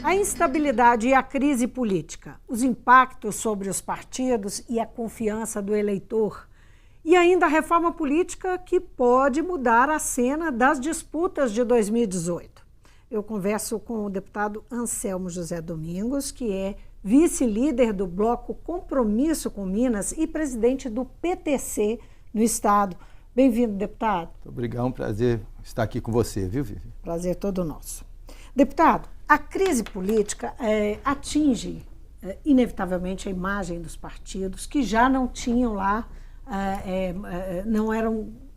A instabilidade e a crise política, os impactos sobre os partidos e a confiança do eleitor, e ainda a reforma política que pode mudar a cena das disputas de 2018. Eu converso com o deputado Anselmo José Domingos, que é vice-líder do bloco Compromisso com Minas e presidente do PTC no estado. Bem-vindo, deputado. Muito obrigado, é um prazer estar aqui com você, viu, Vivi? Prazer todo nosso. Deputado, a crise política atinge inevitavelmente a imagem dos partidos que já não tinham lá,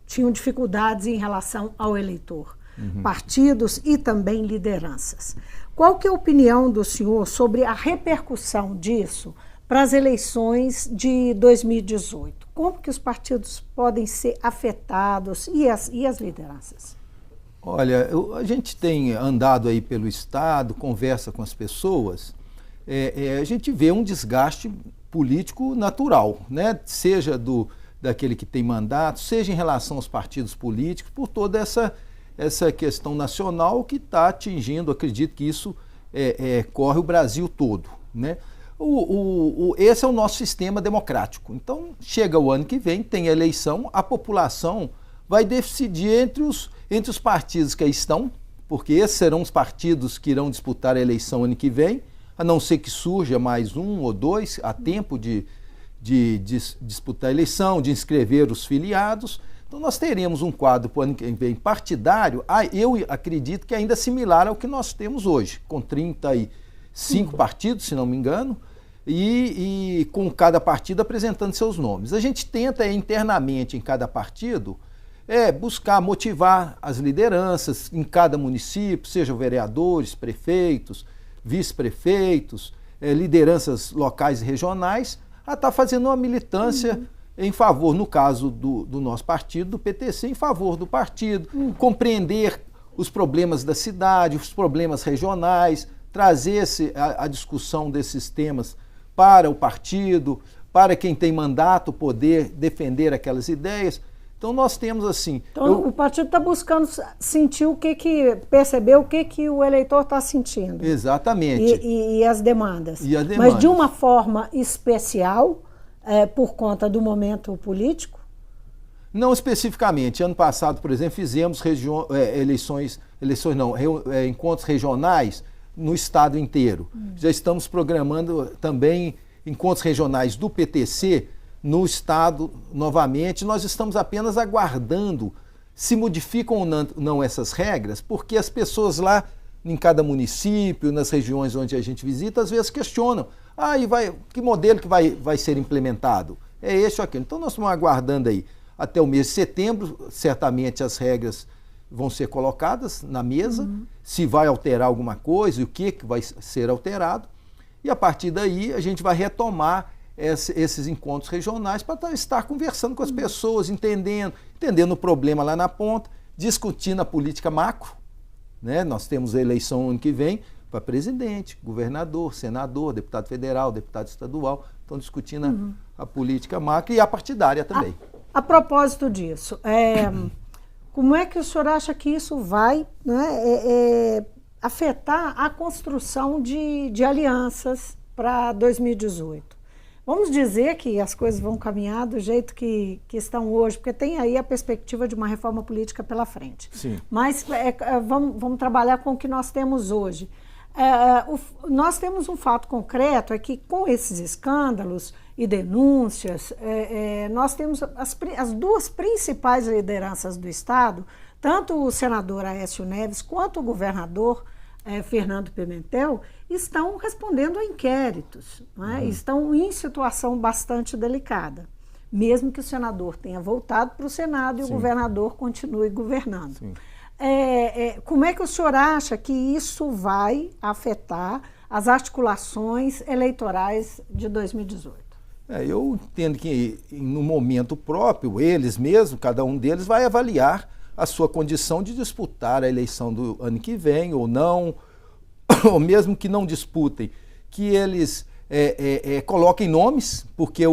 tinham dificuldades em relação ao eleitor. Partidos e também lideranças. Qual que é a opinião do senhor sobre a repercussão disso para as eleições de 2018? Como que os partidos podem ser afetados e as lideranças? Olha, a gente tem andado aí pelo estado, conversa com as pessoas, a gente vê um desgaste político natural, né? Seja daquele que tem mandato, seja em relação aos partidos políticos, por toda essa questão nacional que está atingindo, acredito que isso corre o Brasil todo, né? Esse é o nosso sistema democrático. Então, chega o ano que vem, tem a eleição, a população vai decidir entre os partidos que aí estão, porque esses serão os partidos que irão disputar a eleição ano que vem, a não ser que surja mais um ou dois, a tempo de disputar a eleição, de inscrever os filiados. Então nós teremos um quadro para o ano que vem partidário, eu acredito que ainda similar ao que nós temos hoje, com 35 partidos, se não me engano, e com cada partido apresentando seus nomes. A gente tenta internamente em cada partido buscar motivar as lideranças em cada município, sejam vereadores, prefeitos, vice-prefeitos, lideranças locais e regionais, a estar fazendo uma militância em favor, no caso do nosso partido, do PTC, em favor do partido, compreender os problemas da cidade, os problemas regionais, trazer a discussão desses temas para o partido, para quem tem mandato poder defender aquelas ideias. Então nós temos assim... Então o partido está buscando sentir perceber o que o eleitor está sentindo. Exatamente. E as demandas. Mas de uma forma especial, por conta do momento político? Não especificamente. Ano passado, por exemplo, fizemos encontros regionais no estado inteiro. Já estamos programando também encontros regionais do PTC no estado novamente. Nós estamos apenas aguardando se modificam ou não essas regras, porque as pessoas lá em cada município, nas regiões onde a gente visita, às vezes questionam. Que modelo que vai ser implementado? É esse ou aquele. Então nós estamos aguardando aí até o mês de setembro, certamente as regras vão ser colocadas na mesa, se vai alterar alguma coisa e o que vai ser alterado, e a partir daí a gente vai retomar esses encontros regionais para estar conversando com as pessoas, entendendo o problema lá na ponta, discutindo a política macro, né? Nós temos a eleição ano que vem para presidente, governador, senador, deputado federal, deputado estadual, estão discutindo a política macro e a partidária também. A propósito disso, como é que o senhor acha que isso vai, né, afetar a construção de alianças para 2018? Vamos dizer que as coisas vão caminhar do jeito que estão hoje, porque tem aí a perspectiva de uma reforma política pela frente. Sim. Mas vamos trabalhar com o que nós temos hoje. Nós temos um fato concreto, é que com esses escândalos e denúncias, nós temos as duas principais lideranças do Estado, tanto o senador Aécio Neves quanto o governador Fernando Pimentel, estão respondendo a inquéritos, né? Estão em situação bastante delicada, mesmo que o senador tenha voltado para o Senado e o governador continue governando. Como é que o senhor acha que isso vai afetar as articulações eleitorais de 2018? Eu entendo que no momento próprio, eles mesmos, cada um deles vai avaliar a sua condição de disputar a eleição do ano que vem ou não, ou mesmo que não disputem, que eles coloquem nomes, porque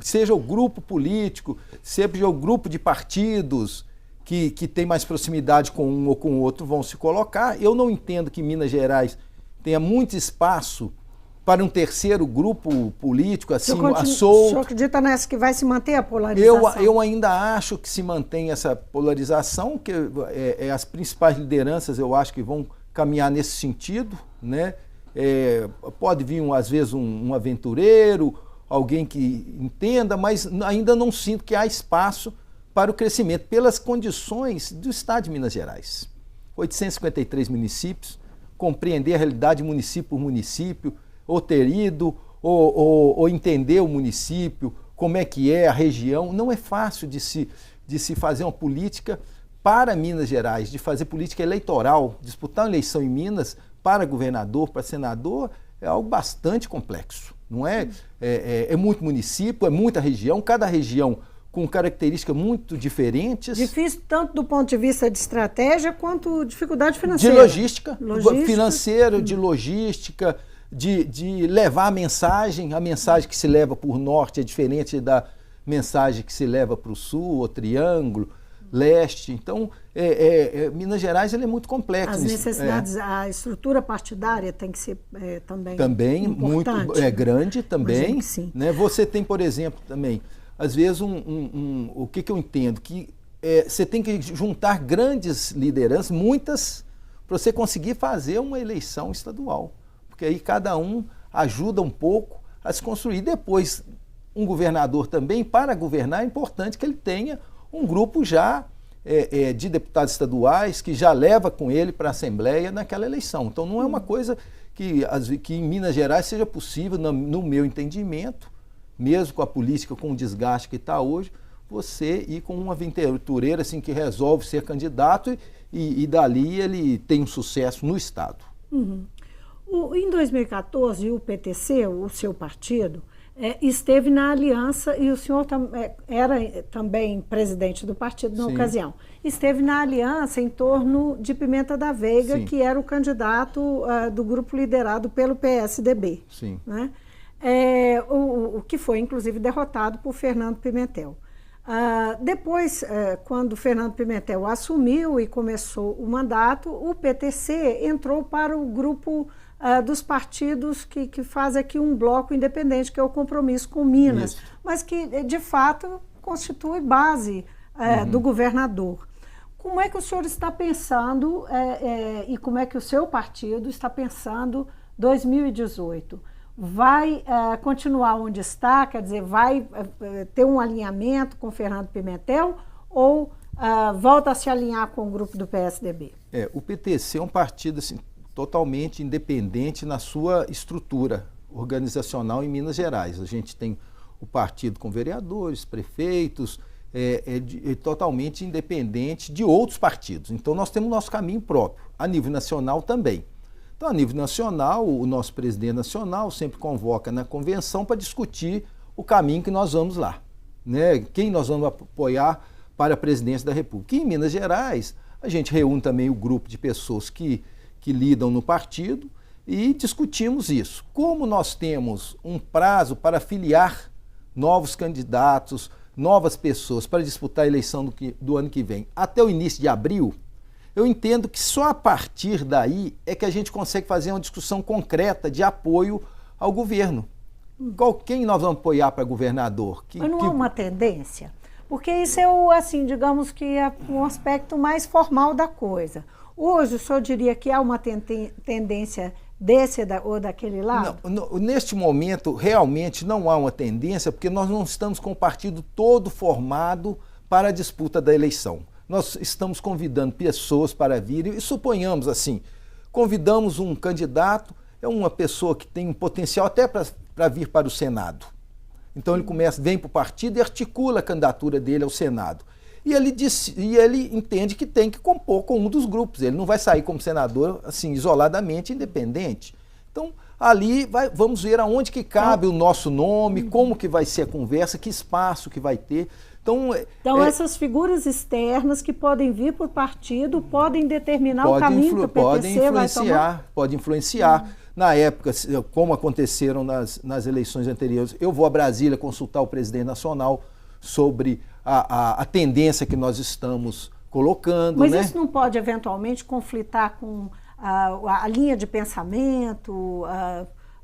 seja o grupo político, seja o grupo de partidos que tem mais proximidade com um ou com o outro vão se colocar. Eu não entendo que Minas Gerais, tenha muito espaço para um terceiro grupo político, assim, o solto. senhor acredita nessa que vai se manter a polarização? Eu ainda acho que se mantém essa polarização, que as principais lideranças eu acho que vão caminhar nesse sentido, né? Pode vir, às vezes, um aventureiro, alguém que entenda, mas ainda não sinto que há espaço para o crescimento, pelas condições do Estado de Minas Gerais. 853 municípios, compreender a realidade município por município, ou ter ido, ou entender o município, como é que é a região. Não é fácil de se fazer uma política para Minas Gerais, de fazer política eleitoral, disputar uma eleição em Minas para governador, para senador, é algo bastante complexo. Não é? É muito município, é muita região, cada região com características muito diferentes. Difícil tanto do ponto de vista de estratégia quanto dificuldade financeira. De logística. Financeira, de logística, de levar a mensagem que se leva por norte é diferente da mensagem que se leva para o sul, o triângulo, leste. Então, Minas Gerais ele é muito complexo. As necessidades, a estrutura partidária tem que ser também importante. Muito grande também. Sim. Né? Você tem, por exemplo, também, às vezes, o que eu entendo, que você tem que juntar grandes lideranças, muitas, para você conseguir fazer uma eleição estadual. Porque aí cada um ajuda um pouco a se construir. Depois, um governador também, para governar, é importante que ele tenha um grupo já de deputados estaduais que já leva com ele para a Assembleia naquela eleição. Então não é uma coisa que em Minas Gerais seja possível, no meu entendimento, mesmo com a política, com o desgaste que está hoje, você ir com uma aventureira assim, que resolve ser candidato e dali ele tem um sucesso no Estado. Uhum. Em 2014, o PTC, o seu partido, esteve na aliança, e o senhor era também presidente do partido na ocasião, esteve na aliança em torno de Pimenta da Veiga, Sim. que era o candidato do grupo liderado pelo PSDB. Sim. Né? O que foi, inclusive, derrotado por Fernando Pimentel. Depois, quando Fernando Pimentel assumiu e começou o mandato, o PTC entrou para o grupo dos partidos que faz aqui um bloco independente, que é o Compromisso com Minas, Isso. mas que, de fato, constitui base do governador. Como é que o senhor está pensando e como é que o seu partido está pensando 2018? Vai continuar onde está, quer dizer, vai ter um alinhamento com Fernando Pimentel ou volta a se alinhar com o grupo do PSDB? O PTC é um partido assim, totalmente independente na sua estrutura organizacional em Minas Gerais. A gente tem o partido com vereadores, prefeitos, totalmente independente de outros partidos. Então nós temos nosso caminho próprio, a nível nacional também. Então, a nível nacional, o nosso presidente nacional sempre convoca na convenção para discutir o caminho que nós vamos lá, né? Quem nós vamos apoiar para a presidência da República. E em Minas Gerais, a gente reúne também o grupo de pessoas que lidam no partido e discutimos isso. Como nós temos um prazo para filiar novos candidatos, novas pessoas para disputar a eleição do ano que vem, até o início de abril, eu entendo que só a partir daí é que a gente consegue fazer uma discussão concreta de apoio ao governo. Quem nós vamos apoiar para governador? Mas não há uma tendência? Porque isso é assim, digamos que é um aspecto mais formal da coisa. Hoje, o senhor diria que há uma tendência desse ou daquele lado? Não, neste momento, realmente não há uma tendência, porque nós não estamos com o partido todo formado para a disputa da eleição. Nós estamos convidando pessoas para vir, e suponhamos assim, convidamos um candidato, é uma pessoa que tem um potencial até para vir para o Senado. Então ele vem para o partido e articula a candidatura dele ao Senado. E ele entende que tem que compor com um dos grupos, ele não vai sair como senador assim, isoladamente, independente. Então, ali vamos ver aonde que cabe o nosso nome, como que vai ser a conversa, que espaço que vai ter. Então essas figuras externas que podem vir por partido podem determinar o caminho que o PTC vai tomar? Pode influenciar. Na época, como aconteceram nas eleições anteriores, eu vou a Brasília consultar o presidente nacional sobre a tendência que nós estamos colocando. Mas né? Isso não pode eventualmente conflitar com a linha de pensamento,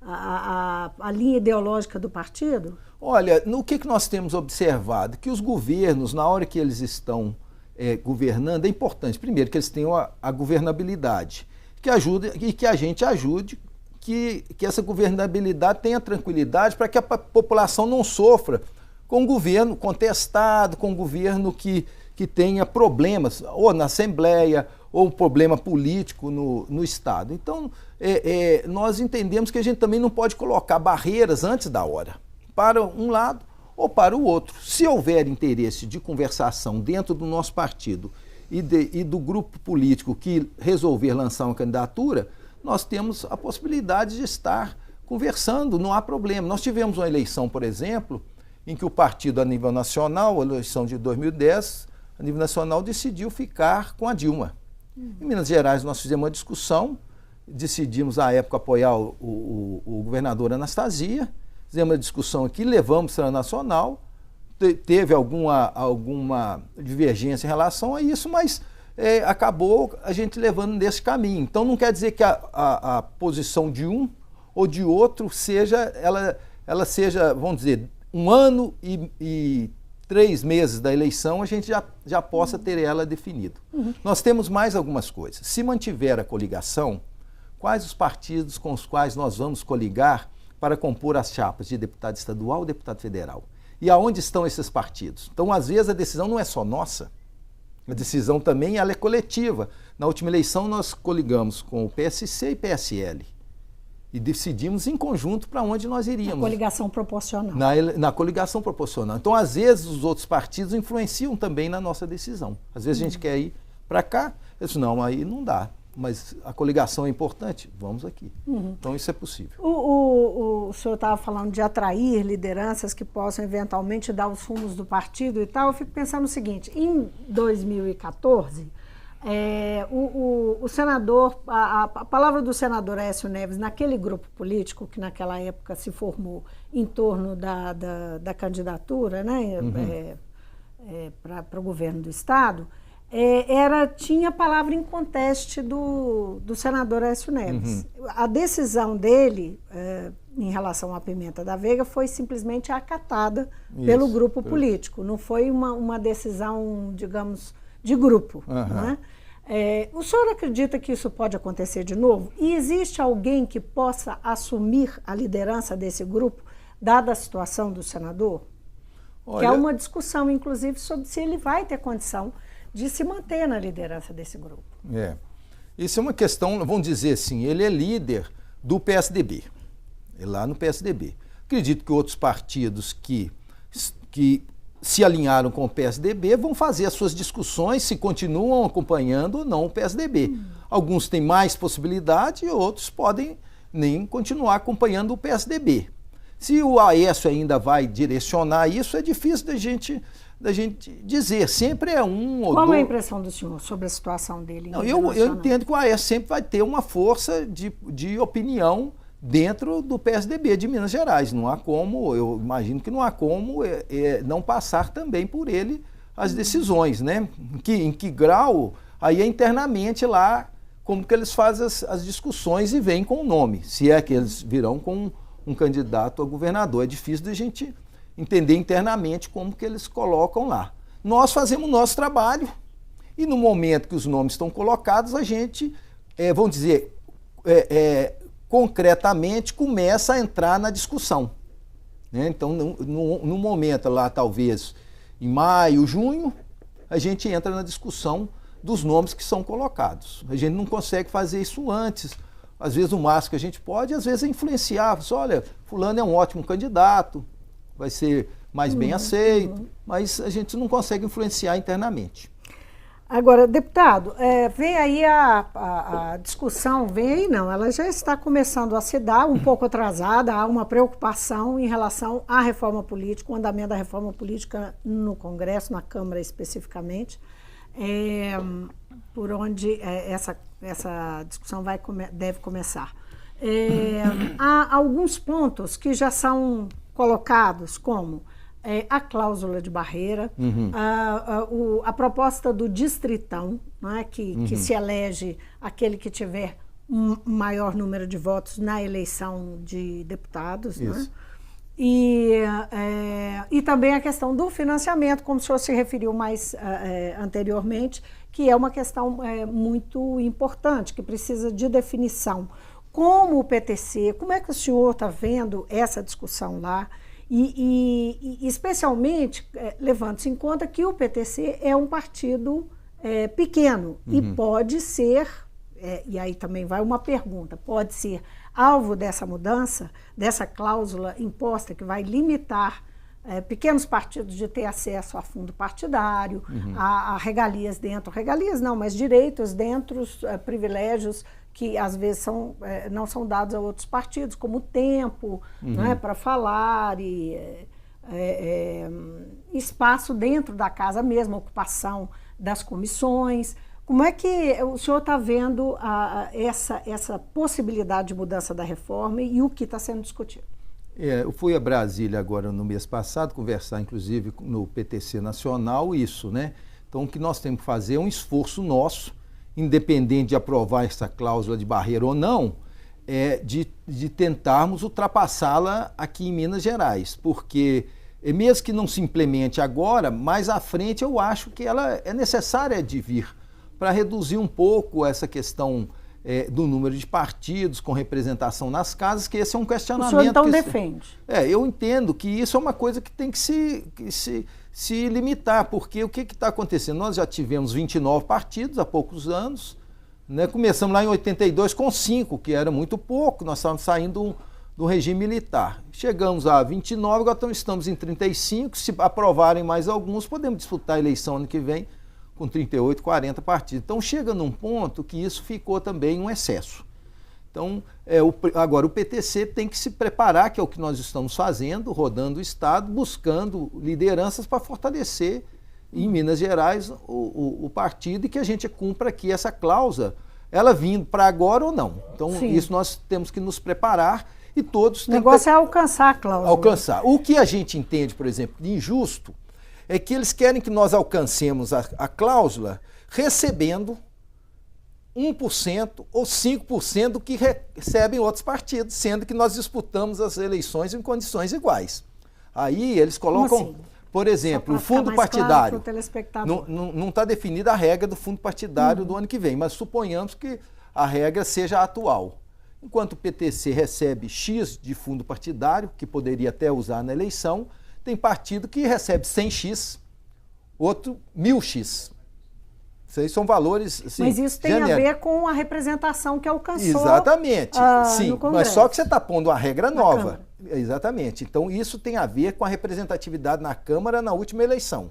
a linha ideológica do partido? Olha, no que nós temos observado? Que os governos, na hora que eles estão governando, é importante, primeiro, que eles tenham a governabilidade, que ajude e que a gente ajude que essa governabilidade tenha tranquilidade para que a população não sofra com um governo contestado, com um governo que tenha problemas, ou na Assembleia, ou um problema político no Estado. Então, nós entendemos que a gente também não pode colocar barreiras antes da hora, para um lado ou para o outro. Se houver interesse de conversação dentro do nosso partido e do grupo político que resolver lançar uma candidatura, nós temos a possibilidade de estar conversando, não há problema. Nós tivemos uma eleição, por exemplo, em que o partido a nível nacional, a eleição de 2010, a nível nacional decidiu ficar com a Dilma. Em Minas Gerais nós fizemos uma discussão, decidimos à época apoiar o governador Anastasia, fizemos uma discussão aqui, levamos para a nacional, teve alguma divergência em relação a isso, mas acabou a gente levando nesse caminho. Então não quer dizer que a posição de um ou de outro ela seja, vamos dizer, 1 ano e 3 meses da eleição, a gente já possa ter ela definida. Nós temos mais algumas coisas. Se mantiver a coligação, quais os partidos com os quais nós vamos coligar para compor as chapas de deputado estadual e deputado federal? E aonde estão esses partidos? Então, às vezes, a decisão não é só nossa. A decisão também ela é coletiva. Na última eleição, nós coligamos com o PSC e PSL. E decidimos em conjunto para onde nós iríamos. Na coligação proporcional. Na coligação proporcional. Então, às vezes, os outros partidos influenciam também na nossa decisão. Às vezes a gente quer ir para cá, eu disse, não, aí não dá. Mas a coligação é importante, vamos aqui. Então, isso é possível. O senhor estava falando de atrair lideranças que possam eventualmente dar os rumos do partido e tal. Eu fico pensando o seguinte, em 2014... o senador, a palavra do senador Aécio Neves naquele grupo político que naquela época se formou em torno da candidatura, né, para o governo do Estado, tinha palavra em conteste do senador Aécio Neves. A decisão dele em relação à Pimenta da Veiga foi simplesmente acatada pelo grupo político, não foi uma decisão, digamos, de grupo. Né? O senhor acredita que isso pode acontecer de novo? E existe alguém que possa assumir a liderança desse grupo, dada a situação do senador? Olha, que é uma discussão, inclusive, sobre se ele vai ter condição de se manter na liderança desse grupo. Isso é uma questão, vamos dizer assim, ele é líder do PSDB, lá no PSDB. Acredito que outros partidos que se alinharam com o PSDB vão fazer as suas discussões se continuam acompanhando ou não o PSDB. Alguns têm mais possibilidade e outros podem nem continuar acompanhando o PSDB. Se o Aécio ainda vai direcionar isso, é difícil da gente dizer. Sempre é um ou dois. Qual é a impressão do senhor sobre a situação dele? Não, eu entendo que o Aécio sempre vai ter uma força de opinião dentro do PSDB de Minas Gerais. Não há como, eu imagino que não há como não passar também por ele as decisões, né? Em que grau, aí é internamente lá, como que eles fazem as discussões e vêm com o nome, se é que eles virão com um candidato a governador. É difícil de a gente entender internamente como que eles colocam lá. Nós fazemos o nosso trabalho e no momento que os nomes estão colocados, a gente, vamos dizer, concretamente começa a entrar na discussão. Né? Então, no momento lá, talvez em maio, junho, a gente entra na discussão dos nomes que são colocados. A gente não consegue fazer isso antes. Às vezes o máximo que a gente pode, às vezes é influenciar. Olha, fulano é um ótimo candidato, vai ser mais bem aceito, mas a gente não consegue influenciar internamente. Agora, deputado, vem aí a discussão, vem aí não, ela já está começando a se dar, um pouco atrasada, há uma preocupação em relação à reforma política, o andamento da reforma política no Congresso, na Câmara especificamente, por onde essa discussão deve começar. Há alguns pontos que já são colocados, como a cláusula de barreira, a proposta do distritão, não é? Que se elege aquele que tiver um maior número de votos na eleição de deputados, né? Isso. E também a questão do financiamento, como o senhor se referiu mais anteriormente, que é uma questão muito importante, que precisa de definição. Como o PTC, como é que o senhor está vendo essa discussão lá? E especialmente, levando-se em conta que o PTC é um partido pequeno e pode ser, e aí também vai uma pergunta, pode ser alvo dessa mudança, dessa cláusula imposta que vai limitar pequenos partidos de ter acesso a fundo partidário, a regalias dentro, regalias não, mas direitos dentro, privilégios que às vezes não são dados a outros partidos, como tempo, né, para falar e espaço dentro da casa mesmo, ocupação das comissões. Como é que o senhor está vendo essa possibilidade de mudança da reforma e o que está sendo discutido? Eu fui a Brasília agora no mês passado, conversar inclusive no PTC Nacional isso, né? Então o que nós temos que fazer é um esforço nosso, independente de aprovar essa cláusula de barreira ou não, de tentarmos ultrapassá-la aqui em Minas Gerais, porque mesmo que não se implemente agora, mais à frente eu acho que ela é necessária de vir para reduzir um pouco essa questão do número de partidos com representação nas casas, que esse é um questionamento. O senhor então defende? Eu entendo que isso é uma coisa que tem que se limitar, porque o que está acontecendo? Nós já tivemos 29 partidos há poucos anos, né? Começamos lá em 82 com 5, que era muito pouco, nós estávamos saindo do regime militar. Chegamos a 29, agora estamos em 35, se aprovarem mais alguns, podemos disputar a eleição ano que vem com 38, 40 partidos. Então chega num ponto que isso ficou também um excesso. Então, agora o PTC tem que se preparar, que é o que nós estamos fazendo, rodando o Estado, buscando lideranças para fortalecer em Minas Gerais o partido e que a gente cumpra aqui essa cláusula, ela vindo para agora ou não. Então, sim, isso nós temos que nos preparar e todos... O negócio é alcançar a cláusula. Alcançar. O que a gente entende, por exemplo, de injusto, é que eles querem que nós alcancemos a cláusula recebendo 1% ou 5% do que recebem outros partidos, sendo que nós disputamos as eleições em condições iguais. Aí eles colocam, assim? Por exemplo, o fundo partidário. Não está definida a regra do fundo partidário do ano que vem, mas suponhamos que a regra seja a atual. Enquanto o PTC recebe X de fundo partidário, que poderia até usar na eleição, tem partido que recebe 100x, outro 1000x. Isso aí são valores assim, mas isso tem a ver com a representação que alcançou. Exatamente, sim. Mas só que você está pondo uma regra nova. Exatamente. Então isso tem a ver com a representatividade na Câmara na última eleição.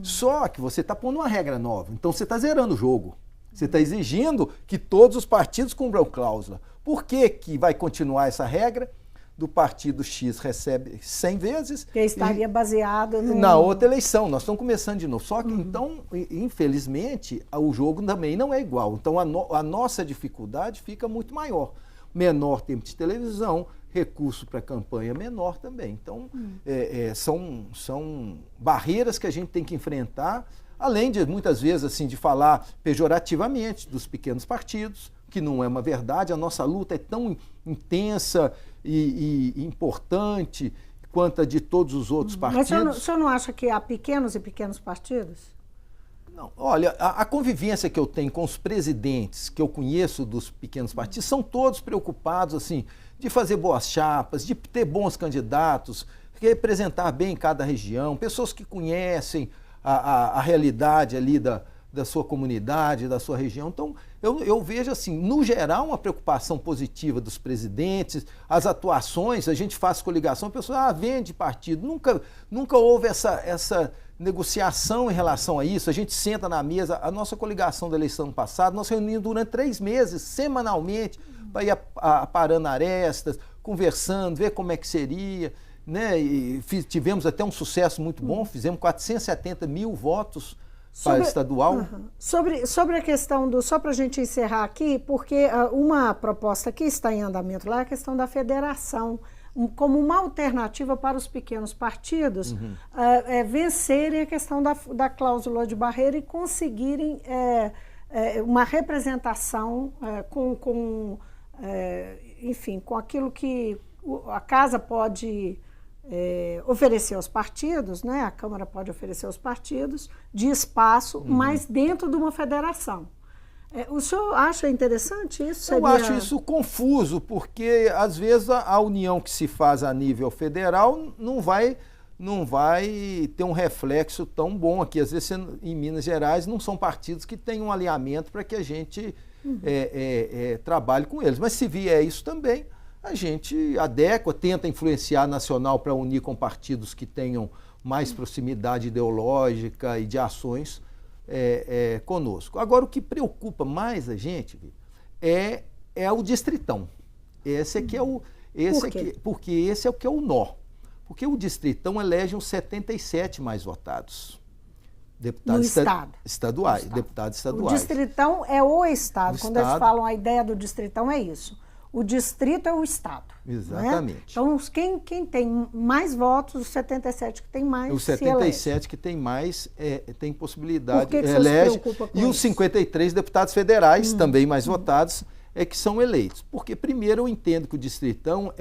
Só que você está pondo uma regra nova. Então você está zerando o jogo. Você está exigindo que todos os partidos cumpram cláusula. Por que vai continuar essa regra? Do partido X recebe 100 vezes. Que estaria baseado na outra eleição. Nós estamos começando de novo. Só que, então, infelizmente, o jogo também não é igual. Então, a nossa dificuldade fica muito maior. Menor tempo de televisão, recurso para campanha menor também. Então, são barreiras que a gente tem que enfrentar, além de, muitas vezes, assim, de falar pejorativamente dos pequenos partidos, que não é uma verdade. A nossa luta é tão intensa e importante quanto a de todos os outros partidos. Mas o senhor não acha que há pequenos e pequenos partidos? Não, olha, a convivência que eu tenho com os presidentes que eu conheço dos pequenos partidos são todos preocupados assim, de fazer boas chapas, de ter bons candidatos, representar bem cada região, pessoas que conhecem a realidade ali da sua comunidade, da sua região. Então, eu vejo, assim, no geral, uma preocupação positiva dos presidentes, as atuações, a gente faz coligação, a pessoa vende partido. Nunca houve essa negociação em relação a isso. A gente senta na mesa, a nossa coligação da eleição passada, nós reunimos durante 3 meses, semanalmente, para ir aparando arestas, conversando, ver como é que seria, né? E tivemos até um sucesso muito bom, fizemos 470 mil votos para estadual. Sobre a questão só para a gente encerrar aqui, porque uma proposta que está em andamento lá é a questão da federação, como uma alternativa para os pequenos partidos vencerem a questão da cláusula de barreira e conseguirem uma representação enfim, com aquilo que a Casa pode oferecer aos partidos, né? A Câmara pode oferecer aos partidos de espaço, mas dentro de uma federação. O senhor acha interessante isso? Eu acho isso confuso, porque às vezes a união que se faz a nível federal não vai ter um reflexo tão bom aqui. Às vezes em Minas Gerais não são partidos que têm um alinhamento para que a gente trabalhe com eles. Mas se vier isso também, a gente adequa, tenta influenciar nacional para unir com partidos que tenham mais proximidade ideológica e de ações conosco. Agora, o que preocupa mais a gente é o distritão. Porque esse é o que é o nó. Porque o distritão elege os 77 mais votados. Deputados estaduais, deputados estaduais. O distritão é o Estado. Quando eles falam a ideia do distritão, é isso. O distrito é o Estado. Exatamente. Né? Então, quem tem mais votos, os 77 que tem mais, os 77 que tem mais tem possibilidade. Por que você se preocupa com isso? E os 53 deputados federais, também mais votados, que são eleitos. Porque, primeiro, eu entendo que o distritão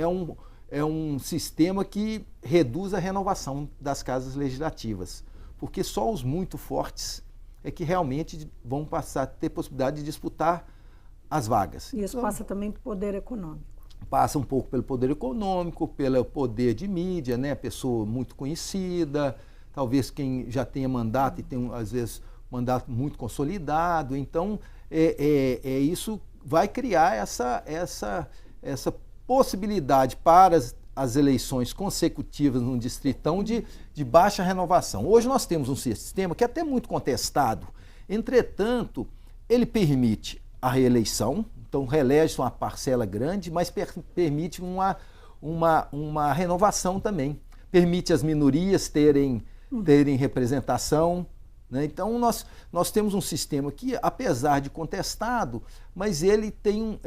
é um sistema que reduz a renovação das casas legislativas. Porque só os muito fortes é que realmente vão passar a ter possibilidade de disputar as vagas. E isso passa também pelo poder econômico. Passa um pouco pelo poder econômico, pelo poder de mídia, né? Pessoa muito conhecida, talvez quem já tenha mandato e tem, às vezes, mandato muito consolidado. Então, isso vai criar essa possibilidade para as eleições consecutivas no distritão de baixa renovação. Hoje nós temos um sistema que é até muito contestado, entretanto, ele permite a reeleição, então reelege uma parcela grande, mas permite uma renovação também. Permite as minorias terem representação, né? Então nós temos um sistema que, apesar de contestado, mas ele tem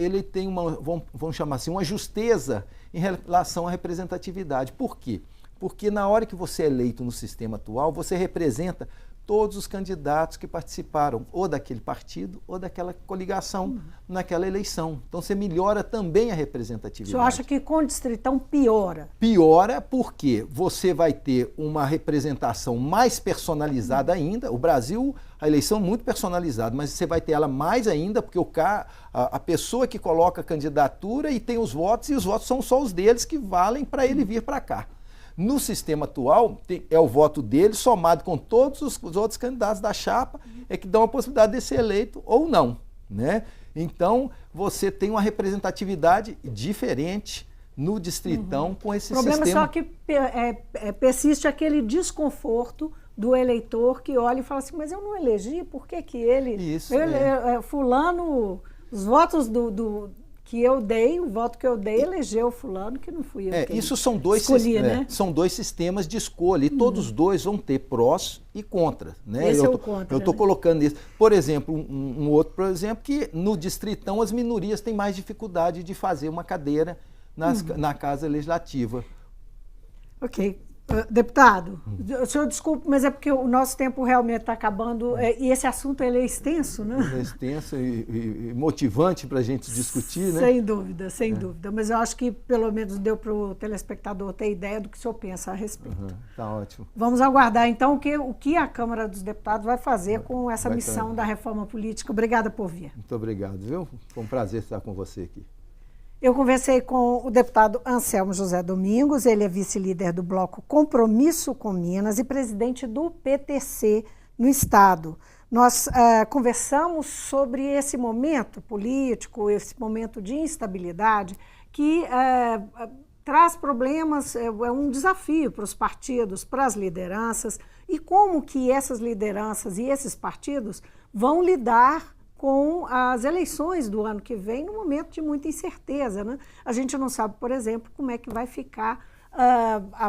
uma, vamos chamar assim, uma justeza em relação à representatividade. Por quê? Porque na hora que você é eleito no sistema atual, você representa todos os candidatos que participaram ou daquele partido ou daquela coligação naquela eleição. Então você melhora também a representatividade. O senhor acha que com o distritão piora? Piora porque você vai ter uma representação mais personalizada ainda. O Brasil, a eleição é muito personalizada, mas você vai ter ela mais ainda, porque a pessoa que coloca a candidatura e tem os votos, e os votos são só os deles que valem para ele vir para cá. No sistema atual, é o voto dele somado com todos os outros candidatos da chapa, que dão a possibilidade de ser eleito ou não, né? Então, você tem uma representatividade diferente no distritão com esse sistema. O problema é só que persiste aquele desconforto do eleitor que olha e fala assim, mas eu não elegi, por que ele... Isso, fulano, os votos que eu dei, o voto que eu dei elegeu fulano, que não fui eu. Isso são dois sistemas de escolha, e todos os dois vão ter prós e contras, né? Esse é o contra, eu estou colocando isso. Por exemplo, um outro, por exemplo, que no distritão as minorias têm mais dificuldade de fazer uma cadeira na Casa Legislativa. Ok. Deputado, o senhor desculpe, mas é porque o nosso tempo realmente está acabando e esse assunto ele é extenso, né? É extenso e motivante para a gente discutir, né? Sem dúvida, sem dúvida. Mas eu acho que pelo menos deu para o telespectador ter ideia do que o senhor pensa a respeito. Tá ótimo. Vamos aguardar então o que a Câmara dos Deputados vai fazer com essa missão da reforma política. Obrigada por vir. Muito obrigado, viu? Foi um prazer estar com você aqui. Eu conversei com o deputado Anselmo José Domingos, ele é vice-líder do bloco Compromisso com Minas e presidente do PTC no Estado. Nós conversamos sobre esse momento político, esse momento de instabilidade que traz problemas, é um desafio para os partidos, para as lideranças, e como que essas lideranças e esses partidos vão lidar com as eleições do ano que vem, num momento de muita incerteza, né? A gente não sabe, por exemplo, como é que vai ficar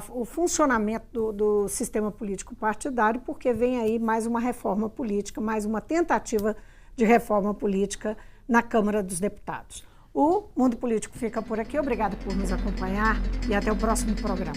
o funcionamento do sistema político partidário, porque vem aí mais uma reforma política, mais uma tentativa de reforma política na Câmara dos Deputados. O Mundo Político fica por aqui. Obrigada por nos acompanhar e até o próximo programa.